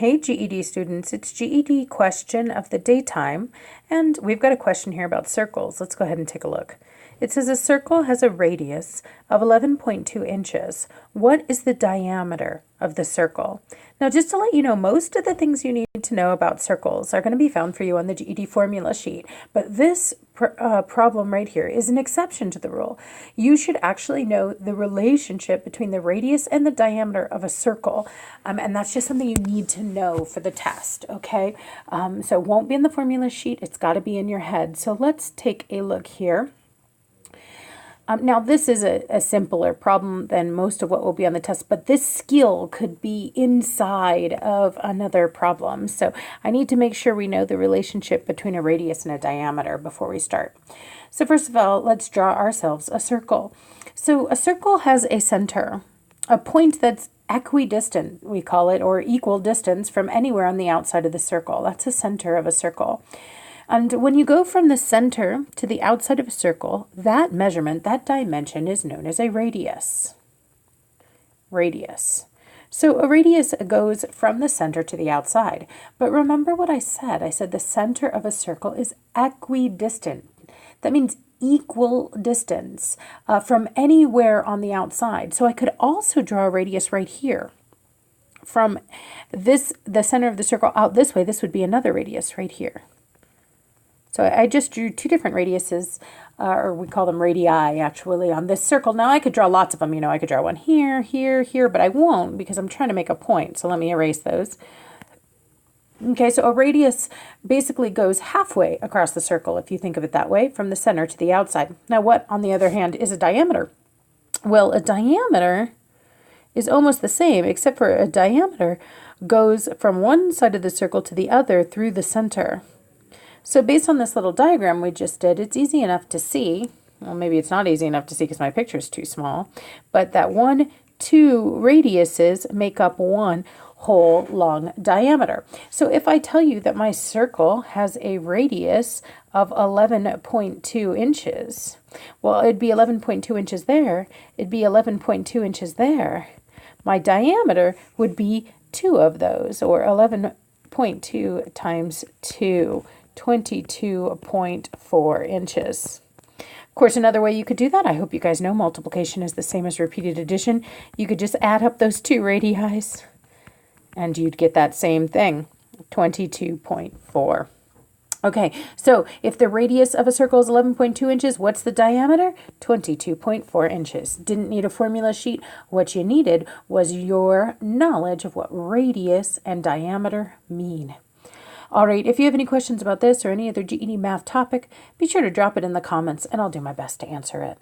Hey GED students, it's GED question of the daytime, and we've got a question here about circles. Let's go ahead and take a look. It says a circle has a radius of 11.2 inches. What is the diameter of the circle? Now, just to let you know, most of the things you need to know about circles are going to be found for you on the GED formula sheet, but this problem right here is an exception to the rule. You should actually know the relationship between the radius and the diameter of a circle, and that's just something you need to know for the test, okay? So it won't be in the formula sheet. It's got to be in your head. So let's take a look here. Now, this is a simpler problem than most of what will be on the test, but this skill could be inside of another problem. So I need to make sure we know the relationship between a radius and a diameter before we start. So first of all, let's draw ourselves a circle. So a circle has a center, a point that's equidistant, we call it, or equal distance from anywhere on the outside of the circle. That's the center of a circle. And when you go from the center to the outside of a circle, that measurement, that dimension is known as a radius. Radius. So a radius goes from the center to the outside. But remember what I said. I said the center of a circle is equidistant. That means equal distance from anywhere on the outside. So I could also draw a radius right here. From the center of the circle out this way, this would be another radius right here. So I just drew two different radiuses, or we call them radii actually, on this circle. Now I could draw lots of them. You know, I could draw one here, here, here, but I won't because I'm trying to make a point. So let me erase those. Okay, so a radius basically goes halfway across the circle, if you think of it that way, from the center to the outside. Now what, on the other hand, is a diameter? Well, a diameter is almost the same, except for a diameter goes from one side of the circle to the other through the center. So based on this little diagram we just did, it's easy enough to see, well, maybe it's not easy enough to see because my picture is too small, but that two radiuses make up one whole long diameter. So if I tell you that my circle has a radius of 11.2 inches, well, it'd be 11.2 inches there, it'd be 11.2 inches there. My diameter would be two of those, or 11.2 times 2. 22.4 inches. Of course, another way you could do that, I hope you guys know multiplication is the same as repeated addition. You could just add up those two radii and you'd get that same thing, 22.4. Okay, so if the radius of a circle is 11.2 inches, what's the diameter? 22.4 inches. Didn't need a formula sheet. What you needed was your knowledge of what radius and diameter mean. All right, if you have any questions about this or any other GED math topic, be sure to drop it in the comments and I'll do my best to answer it.